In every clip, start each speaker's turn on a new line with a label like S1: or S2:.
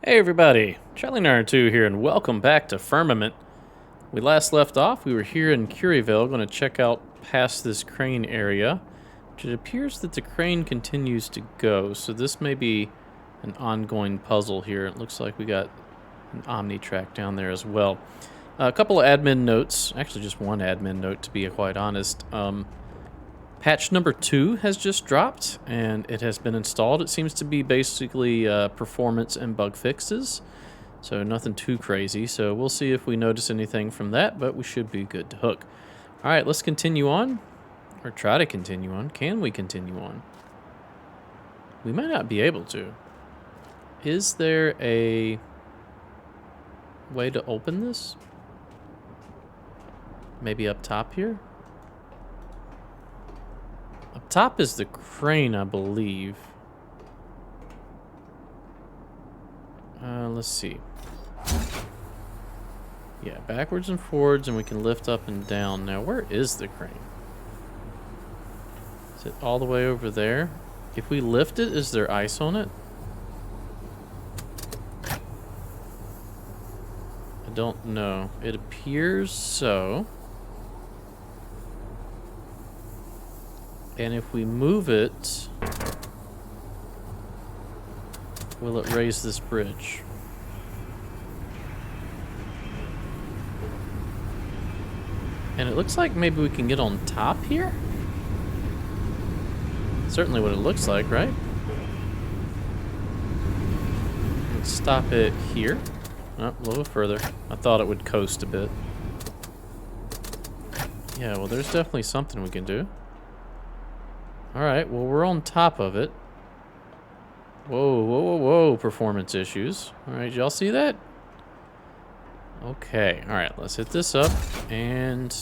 S1: Hey everybody, Charlie92 here, and welcome back to Firmament. We last left off, we were here in Curryville, going to check out past this crane area, which it appears that the crane continues to go, so this may be an ongoing puzzle here. It looks like we got an Omni track down there as well. A couple of admin notes, actually just one admin note to be quite honest. Patch number 2 has just dropped, and it has been installed. It seems to be basically performance and bug fixes, so nothing too crazy. So we'll see if we notice anything from that, but we should be good to hook. All right, let's continue on, or try to continue on. Can we continue on? We might not be able to. Is there a way to open this? Maybe up top here? Up top is the crane, I believe. Let's see. Yeah, backwards and forwards, and we can lift up and down. Now, where is the crane? Is it all the way over there? If we lift it, is there ice on it? I don't know. It appears so. And if we move it, will it raise this bridge? And it looks like maybe we can get on top here? Certainly what it looks like, right? Let's stop it here. Oh, a little further. I thought it would coast a bit. Yeah, well, there's definitely something we can do. Alright, well, we're on top of it. Whoa, whoa, whoa, whoa, performance issues. Alright, y'all see that? Okay, alright, let's hit this up, and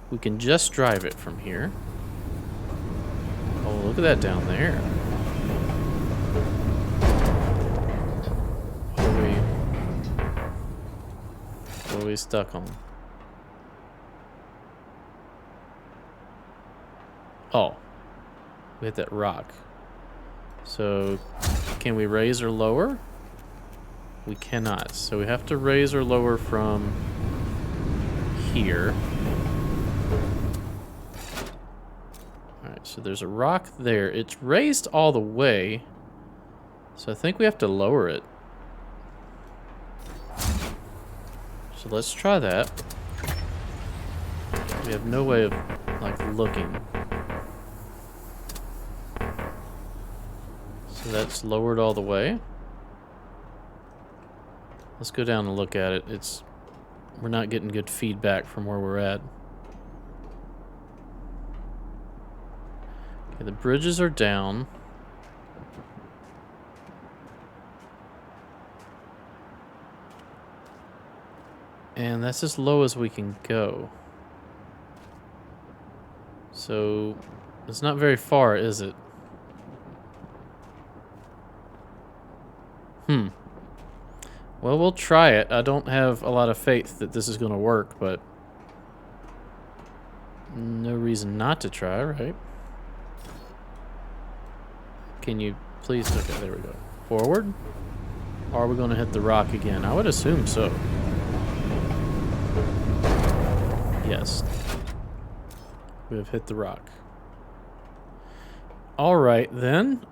S1: we can just drive it from here. Oh, look at that down there. What are we stuck on? Oh, we hit that rock. So, can we raise or lower? We cannot. So we have to raise or lower from here. Alright, so there's a rock there. It's raised all the way. So I think we have to lower it. So let's try that. We have no way of, like, looking. So that's lowered all the way. Let's go down and look at it. We're not getting good feedback from where we're at. Okay, the bridges are down. And that's as low as we can go. So it's not very far, is it? Well, we'll try it. I don't have a lot of faith that this is going to work, but no reason not to try, right? Can you please... Okay, there we go. Forward? Or are we going to hit the rock again? I would assume so. Yes. We have hit the rock. Alright, then.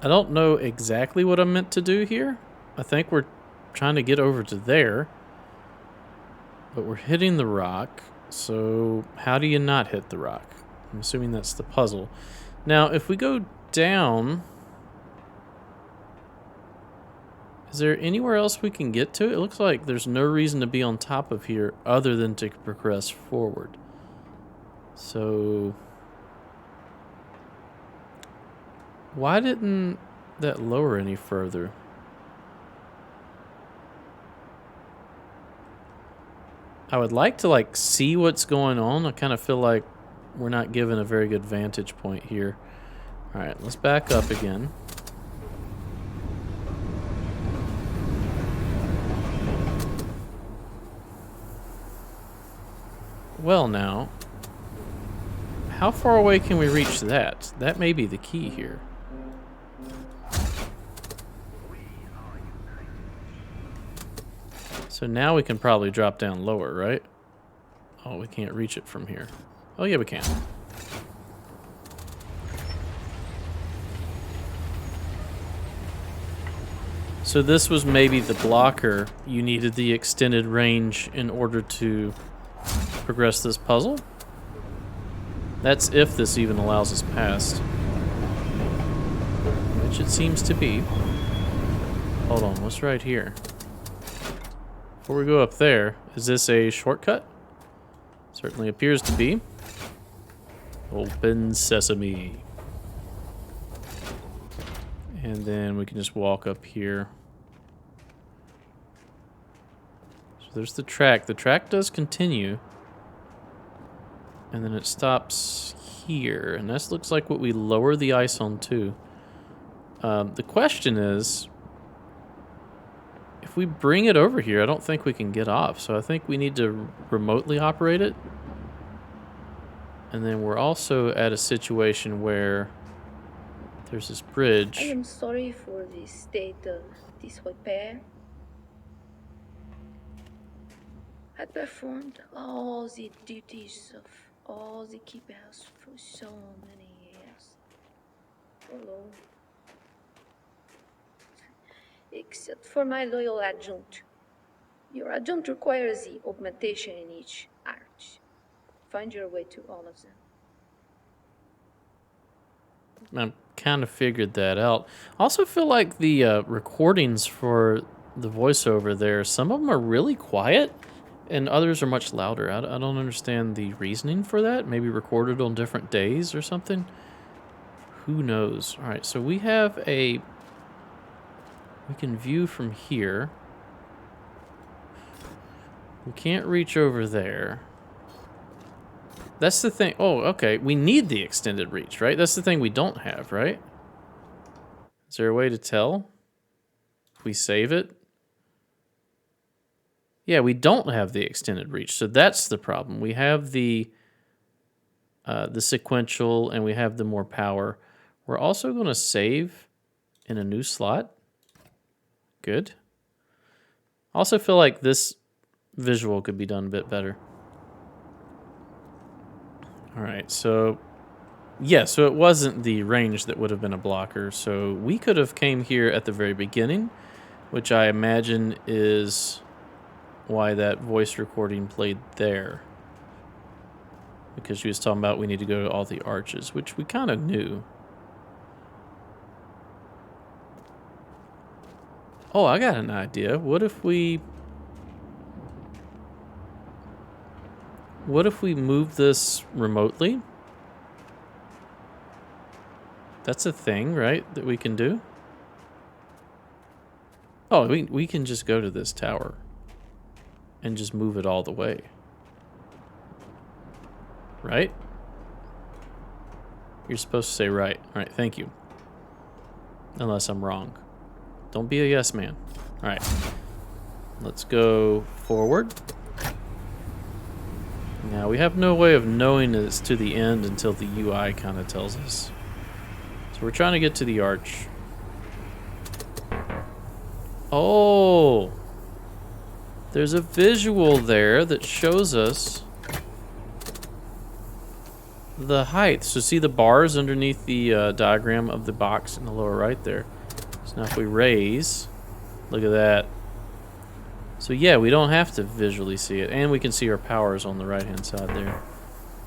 S1: I don't know exactly what I'm meant to do here. I think we're trying to get over to there. But we're hitting the rock. So how do you not hit the rock? I'm assuming that's the puzzle. Now, if we go down... Is there anywhere else we can get to? It looks like there's no reason to be on top of here other than to progress forward. So... why didn't that lower any further? I would like to, like, see what's going on. I kind of feel like we're not given a very good vantage point here. Alright, let's back up again. Well, now, How far away can we reach that? That may be the key here. So now we can probably drop down lower, right? Oh, we can't reach it from here. Oh, yeah, we can. So this was maybe the blocker. You needed the extended range in order to progress this puzzle? That's if this even allows us past. Which it seems to be. Hold on, what's right here? Before we go up there, is this a shortcut? Certainly appears to be. Open sesame. And then we can just walk up here. So there's the track. The track does continue. And then it stops here. And this looks like what we lower the ice on too. The question is, if we bring it over here, I don't think we can get off. So I think we need to remotely operate it. And then we're also at a situation where there's this bridge.
S2: I am sorry for the state of disrepair. I performed all the duties of all the keepers for so many years. Alone. Except for my loyal adjunct. Your adjunct requires the augmentation in each arch. Find your way to all of them.
S1: I kind of figured that out. I also feel like the recordings for the voiceover there, some of them are really quiet and others are much louder. I don't understand the reasoning for that. Maybe recorded on different days or something. Who knows? All right, so we have a... We can view from here. We can't reach over there. That's the thing. Oh, okay. We need the extended reach, right? That's the thing we don't have, right? Is there a way to tell? If we save it? Yeah, we don't have the extended reach, so that's the problem. We have the sequential, and we have the more power. We're also going to save in a new slot. Good. I also feel like this visual could be done a bit better. All right, so yeah, so it wasn't the range that would have been a blocker. So we could have came here at the very beginning, which I imagine is why that voice recording played there. Because she was talking about we need to go to all the arches, which we kind of knew. Oh, I got an idea. What if we move this remotely? That's a thing, right, that we can do? Oh, we can just go to this tower and just move it all the way. Right? You're supposed to say right. All right, thank you. Unless I'm wrong. Don't be a yes man. All right. Let's go forward. Now, we have no way of knowing it's to the end until the UI kind of tells us. So we're trying to get to the arch. Oh! There's a visual there that shows us the height. So see the bars underneath the diagram of the box in the lower right there. So now if we raise, look at that. So yeah, we don't have to visually see it. And we can see our powers on the right-hand side there.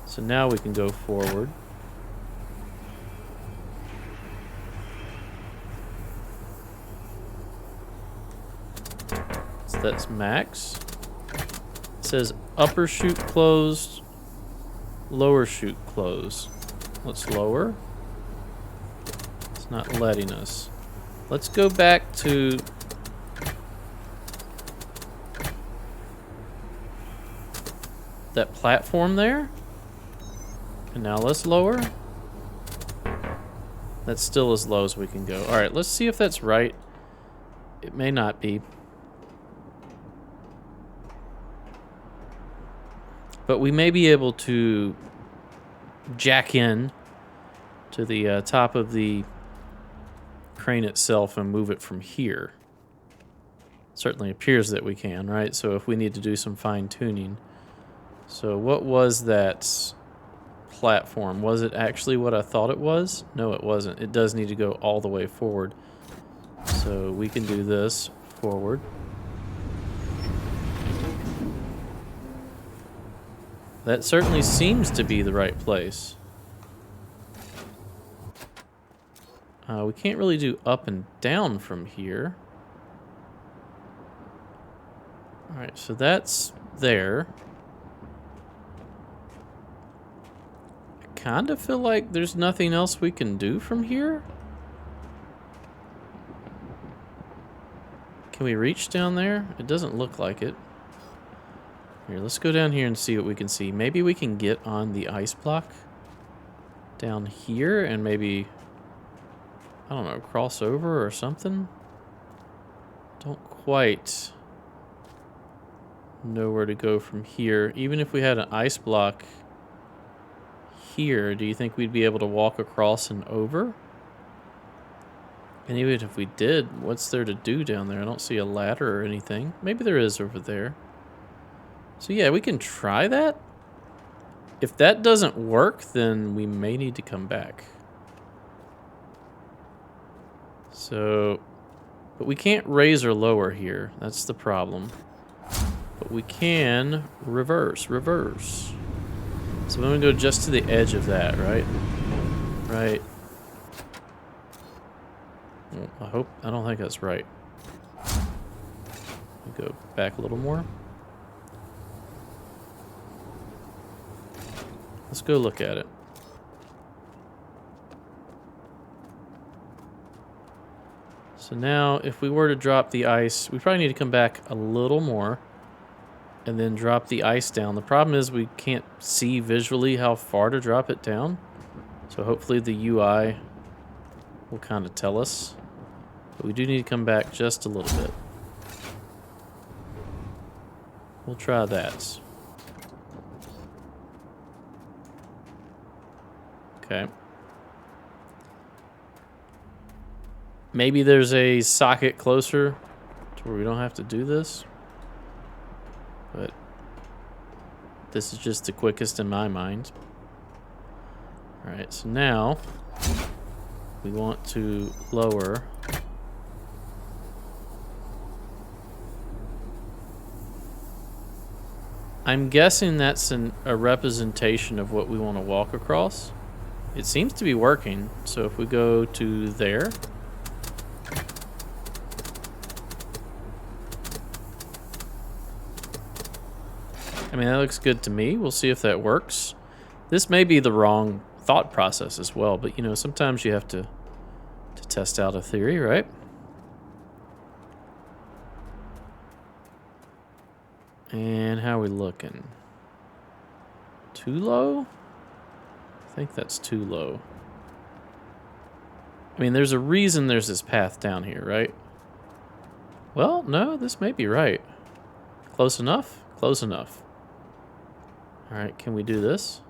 S1: So now we can go forward. So that's max. It says upper chute closed, lower chute closed. Let's lower. It's not letting us. Let's go back to that platform there. And now let's lower. That's still as low as we can go. All right, let's see if that's right. It may not be. But we may be able to jack in to the top of the crane itself and move it from here. Certainly appears that we can, right? So if we need to do some fine tuning. So what was that platform? Was it actually what I thought it was? No, it wasn't. It does need to go all the way forward. So we can do this forward. That certainly seems to be the right place. We can't really do up and down from here. Alright, so that's there. I kind of feel like there's nothing else we can do from here. Can we reach down there? It doesn't look like it. Here, let's go down here and see what we can see. Maybe we can get on the ice block down here and maybe, I don't know, cross over or something? Don't quite know where to go from here. Even if we had an ice block here, do you think we'd be able to walk across and over? And even if we did, what's there to do down there? I don't see a ladder or anything. Maybe there is over there. So yeah, we can try that. If that doesn't work, then we may need to come back. So, but we can't raise or lower here. That's the problem. But we can reverse. So I'm gonna go just to the edge of that, right? Right. Well, I don't think that's right. Go back a little more. Let's go look at it. So now, if we were to drop the ice, we probably need to come back a little more and then drop the ice down. The problem is we can't see visually how far to drop it down. So hopefully the UI will kind of tell us. But we do need to come back just a little bit. We'll try that. Okay. Maybe there's a socket closer to where we don't have to do this. But this is just the quickest in my mind. Alright, so now we want to lower. I'm guessing that's a representation of what we want to walk across. It seems to be working, so if we go to there. I mean, that looks good to me. We'll see if that works. This may be the wrong thought process as well, but you know, sometimes you have to test out a theory, right? And how are we looking? Too low? I think that's too low. I mean, there's a reason there's this path down here, right? Well, no, this may be right. Close enough? Close enough. Alright, can we do this?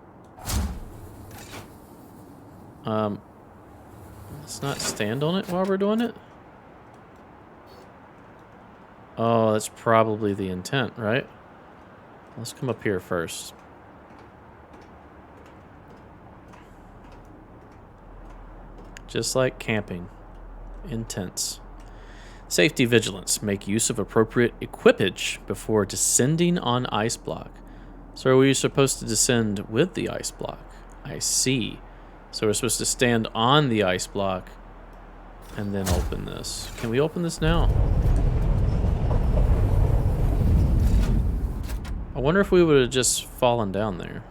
S1: Let's not stand on it while we're doing it. Oh, that's probably the intent, right? Let's come up here first. Just like camping. Intense. Safety vigilance. Make use of appropriate equipage before descending on ice block. So are we supposed to descend with the ice block? I see. So we're supposed to stand on the ice block and then open this. Can we open this now? I wonder if we would have just fallen down there.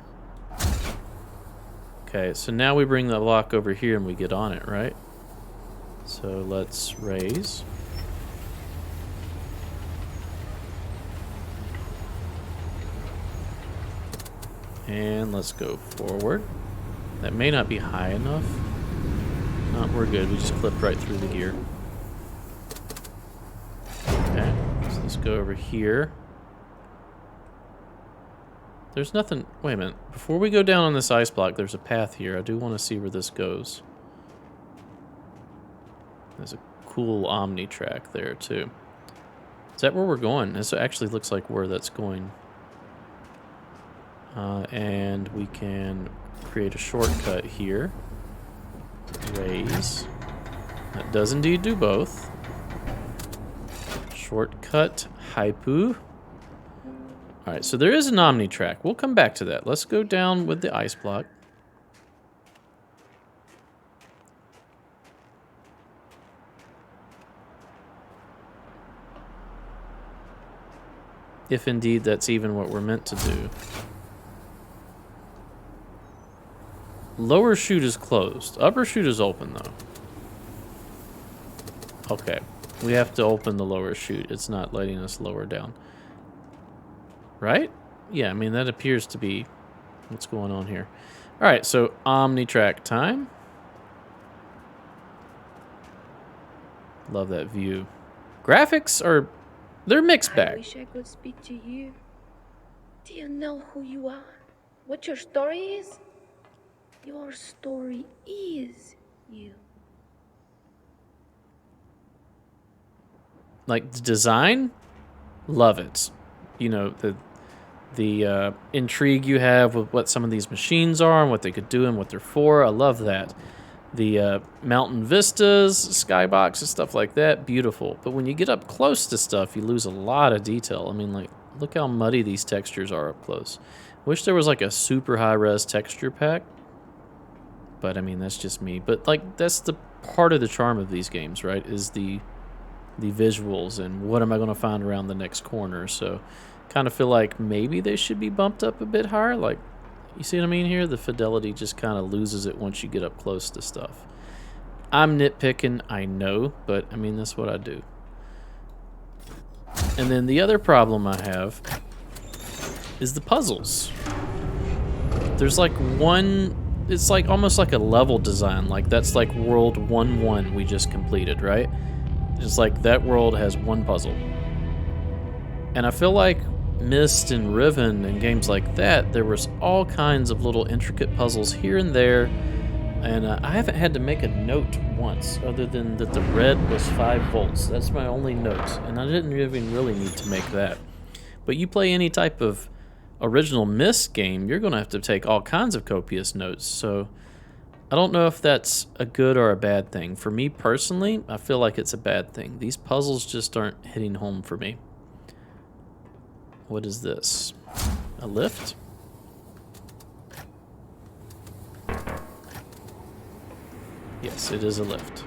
S1: Okay, so now we bring the block over here and we get on it, right? So let's raise. And let's go forward. That may not be high enough. No, we're good. We just clipped right through the gear. Okay, so let's go over here. There's nothing... Wait a minute. Before we go down on this ice block, there's a path here. I do want to see where this goes. There's a cool Omni track there, too. Is that where we're going? This actually looks like where that's going. And we can create a shortcut here. Raise. That does indeed do both. Shortcut, Haipu. Alright, so there is an Omni track. We'll come back to that. Let's go down with the ice block. If indeed that's even what we're meant to do. Lower chute is closed. Upper chute is open, though. Okay. We have to open the lower chute. It's not letting us lower down. Right? Yeah, I mean, that appears to be what's going on here. Alright, so Omnitrack time. Love that view. Graphics are... they're mixed bag.
S2: I wish I could speak to you. Do you know who you are? What your story is? Your story is you.
S1: Like, the design? Love it. You know, the intrigue you have with what some of these machines are and what they could do and what they're for. I love that. The mountain vistas, skybox, and stuff like that, beautiful. But when you get up close to stuff, you lose a lot of detail. I mean, like, look how muddy these textures are up close. Wish there was, like, a super high-res texture pack. But, I mean, that's just me. But, like, that's the part of the charm of these games, right? Is the visuals and what am I going to find around the next corner. So, kind of feel like maybe they should be bumped up a bit higher. Like, you see what I mean here? The fidelity just kind of loses it once you get up close to stuff. I'm nitpicking, I know, but, I mean, that's what I do. And then the other problem I have is the puzzles. There's, like, one... it's like almost like a level design. Like that's like world 1-1 we just completed, right? It's like that world has one puzzle. And I feel like Myst and Riven and games like that, there was all kinds of little intricate puzzles here and there. And I haven't had to make a note once, other than that the red was 5 volts. That's my only note. And I didn't even really need to make that. But you play any type of original Myst game, you're going to have to take all kinds of copious notes. So I don't know if that's a good or a bad thing. For me personally, I feel like it's a bad thing. These puzzles just aren't hitting home for me. What is this? A lift? Yes, it is a lift.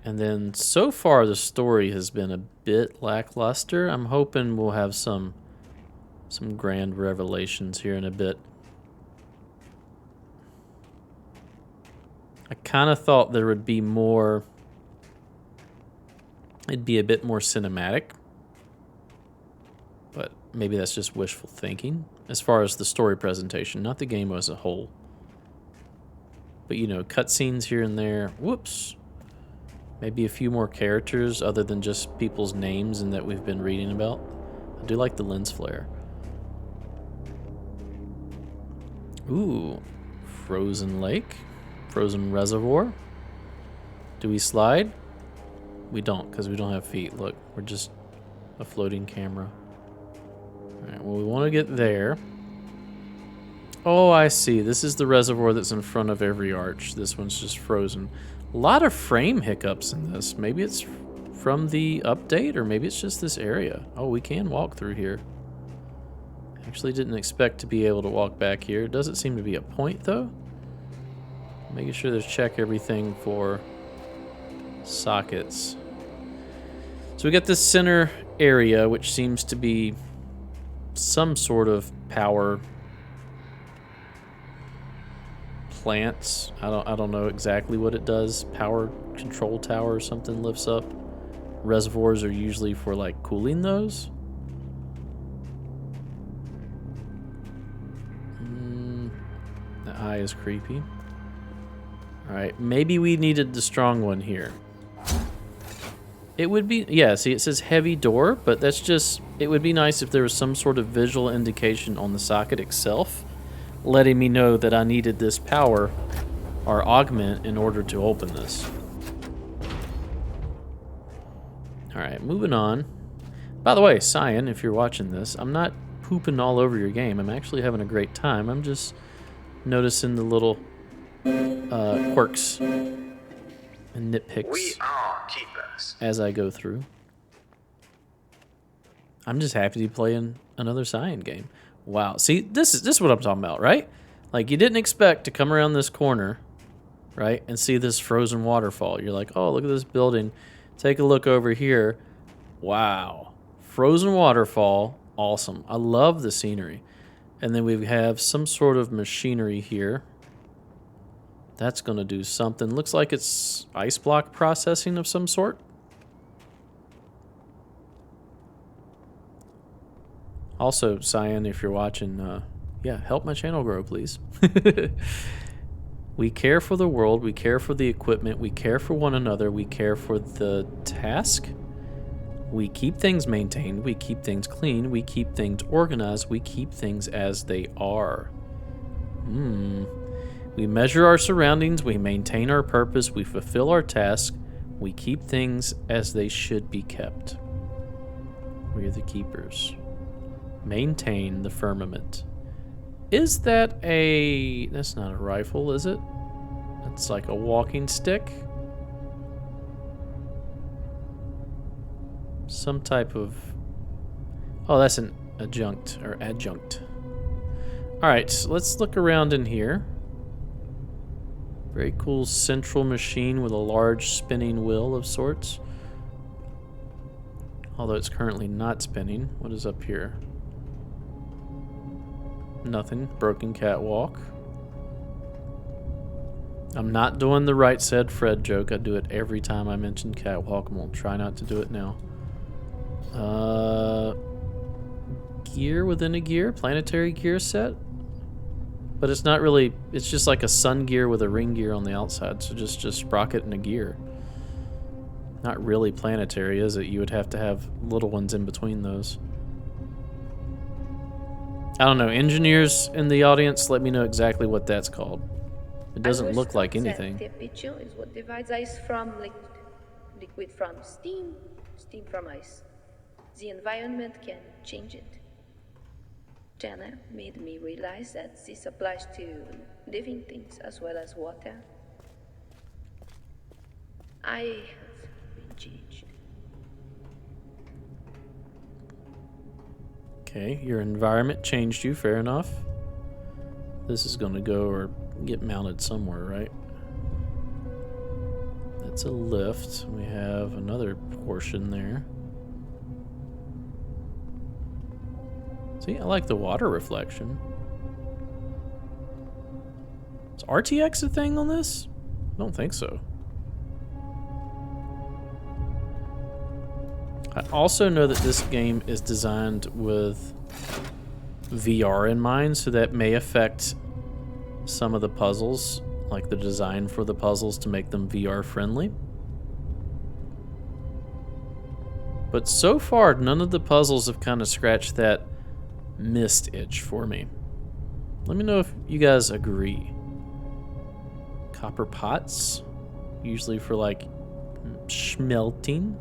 S1: And then, so far, the story has been a bit lackluster. I'm hoping we'll have some grand revelations here in a bit. I kind of thought there would be more... it'd be a bit more cinematic. But maybe that's just wishful thinking. As far as the story presentation, not the game as a whole. But, you know, cutscenes here and there. Whoops. Maybe a few more characters other than just people's names and that we've been reading about. I do like the lens flare. Ooh, frozen lake, frozen reservoir. Do we slide? We don't, because we don't have feet. Look, we're just a floating camera. All right, well, we want to get there. Oh, I see. This is the reservoir that's in front of every arch. This one's just frozen. A lot of frame hiccups in this. Maybe it's from the update, or maybe it's just this area. Oh, we can walk through here. Actually didn't expect to be able to walk back here. It doesn't seem to be a point, though. Making sure to check everything for sockets. So we got this center area, which seems to be some sort of power plants. I don't know exactly what it does. Power control tower or something lifts up. Reservoirs are usually for like cooling those. The eye is creepy. Alright, maybe we needed the strong one here. It would be... Yeah, see, it says heavy door, but that's just... It would be nice if there was some sort of visual indication on the socket itself, letting me know that I needed this power or augment in order to open this. Alright, moving on. By the way, Cyan, if you're watching this, I'm not pooping all over your game. I'm actually having a great time. I'm just noticing the little quirks and nitpicks as I go through. I'm just happy to be playing another Cyan game. Wow. See, this is what I'm talking about, right? Like, you didn't expect to come around this corner, right, and see this frozen waterfall. You're like, oh, look at this building. Take a look over here. Wow. Frozen waterfall. Awesome. I love the scenery. And then we have some sort of machinery here. That's going to do something. Looks like it's ice block processing of some sort. Also, Cyan, if you're watching, yeah, help my channel grow, please. We care for the world. We care for the equipment. We care for one another. We care for the task. We keep things maintained. We keep things clean. We keep things organized. We keep things as they are. We measure our surroundings. We maintain our purpose. We fulfill our task. We keep things as they should be kept. We are the keepers. Maintain the firmament. Is that a... That's not a rifle, is it? It's like a walking stick. Some type of... Oh, that's an adjunct, or adjunct. Alright, so let's look around in here. Very cool central machine with a large spinning wheel of sorts. Although it's currently not spinning. What is up here? Nothing. Broken catwalk. I'm not doing the Right Said Fred joke. I do it every time I mention catwalk. I'm going to try not to do it now. Gear within a gear. Planetary gear set. But it's not really... It's just like a sun gear with a ring gear on the outside. So just sprocket and a gear. Not really planetary, is it? You would have to have little ones in between those. I don't know. Engineers in the audience, let me know exactly what that's called. It doesn't look like anything.
S2: Temperature is what divides ice from liquid. Liquid from steam, steam from ice. The environment can change it. Jana made me realize that this applies to living things as well as water. I have been changed.
S1: Okay, your environment changed you, fair enough. This is going to go or get mounted somewhere, right? That's a lift. We have another portion there. See, I like the water reflection. Is RTX a thing on this? I don't think so. I also know that this game is designed with VR in mind, so that may affect some of the puzzles, like the design for the puzzles to make them VR friendly. But so far, none of the puzzles have kind of scratched that Myst itch for me. Let me know if you guys agree. Copper pots, usually for like smelting.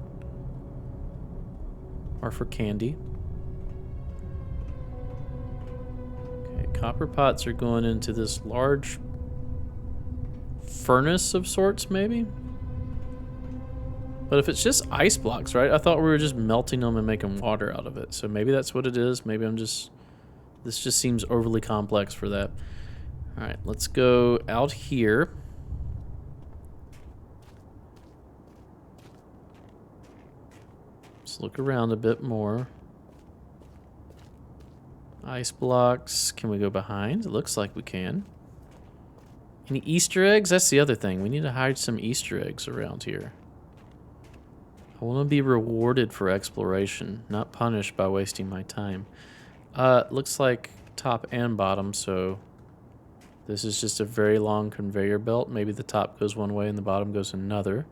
S1: Or for candy. Okay, copper pots are going into this large furnace of sorts, maybe? But if it's just ice blocks, right? I thought we were just melting them and making water out of it. So maybe that's what it is. Maybe I'm just... This just seems overly complex for that. Alright, let's go out here. Let's look around a bit more. Ice blocks. Can we go behind? It looks like we can. Any Easter eggs? That's the other thing. We need to hide some Easter eggs around here. I want to be rewarded for exploration, not punished by wasting my time. Looks like top and bottom, so This is just a very long conveyor belt. Maybe the top goes one way and the bottom goes another.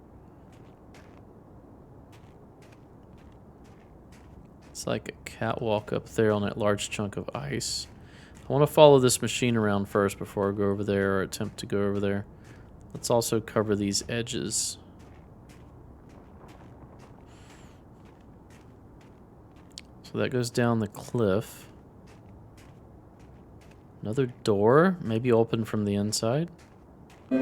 S1: It's like a catwalk up there on that large chunk of ice. I want to follow this machine around first before I go over there or attempt to go over there. Let's also cover these edges. So that goes down the cliff. Another door, maybe open from the inside.
S3: We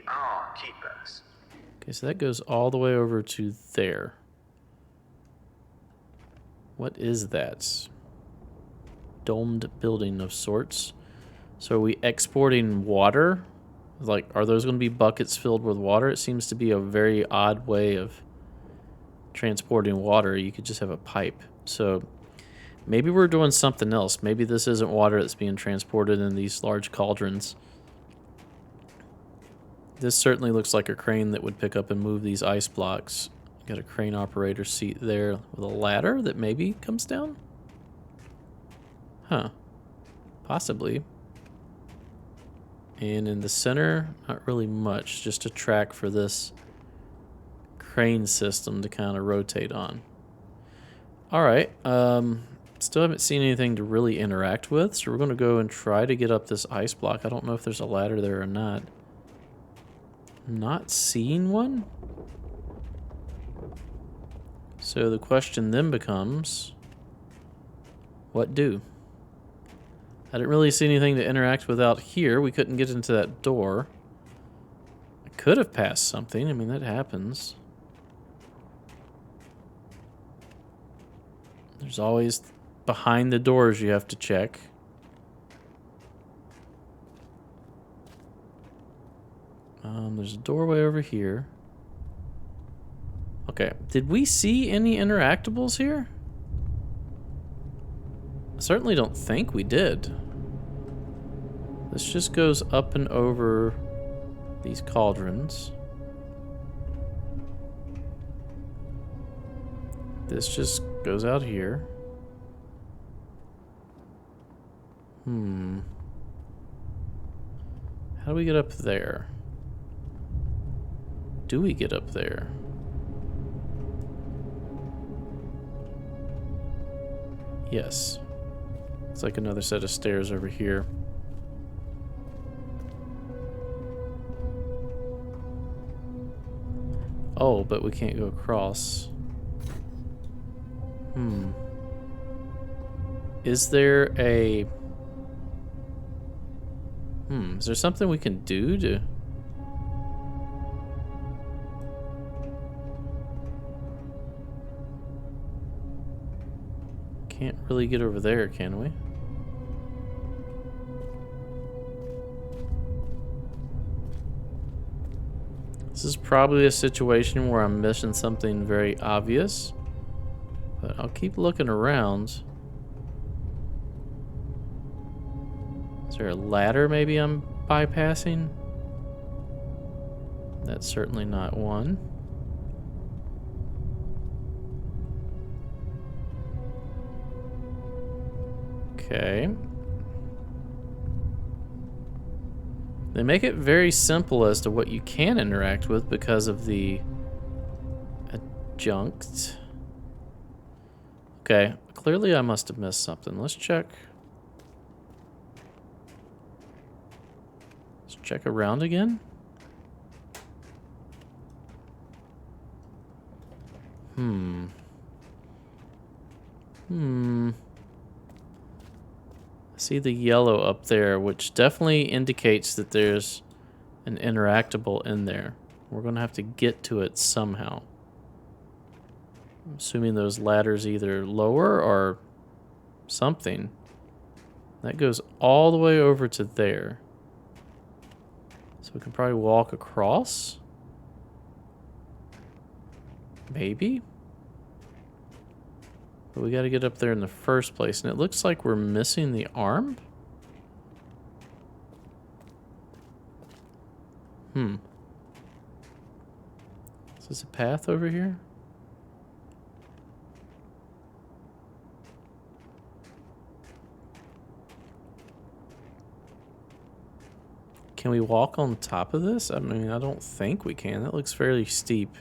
S3: are keepers.
S1: Okay, so that goes all the way over to there. What is that? Domed building of sorts. So are we exporting water? Like, are those going to be buckets filled with water? It seems to be a very odd way of transporting water. You could just have a pipe. So maybe we're doing something else. Maybe this isn't water that's being transported in these large cauldrons. This certainly looks like a crane that would pick up and move these ice blocks. Got a crane operator seat there with a ladder that maybe comes down? Huh. Possibly. And in the center, not really much. Just a track for this crane system to kind of rotate on. Alright. Still haven't seen anything to really interact with, so we're going to go and try to get up this ice block. I don't know if there's a ladder there or not. Not seeing one? So the question then becomes, what do? I didn't really see anything to interact with out here. We couldn't get into that door. I could have passed something. I mean, that happens. There's always behind the doors you have to check. There's a doorway over here. Okay, did we see any interactables here? I certainly don't think we did. This just goes up and over these cauldrons. This just goes out here. How do we get up there? Do we get up there? Yes. It's like another set of stairs over here. Oh, but we can't go across. Is there a... is there something we can do to... Can't really get over there, can we? This is probably a situation where I'm missing something very obvious, but I'll keep looking around. Is there a ladder maybe I'm bypassing? That's certainly not one. Okay. They make it very simple as to what you can interact with because of the adjunct. Okay, clearly I must have missed something. Let's check. Let's check around again. I see the yellow up there, which definitely indicates that there's an interactable in there. We're going to have to get to it somehow. I'm assuming those ladders either lower or something. That goes all the way over to there. So we can probably walk across. Maybe. But we got to get up there in the first place. And it looks like we're missing the arm. Is this a path over here? Can we walk on top of this? I mean, I don't think we can. That looks fairly steep.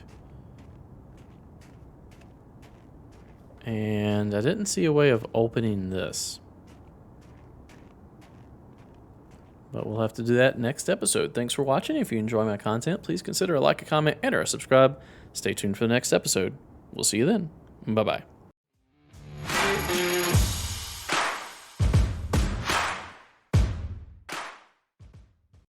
S1: And I didn't see a way of opening this. But we'll have to do that next episode. Thanks for watching. If you enjoy my content, please consider a like, a comment, and or a subscribe. Stay tuned for the next episode. We'll see you then. Bye-bye.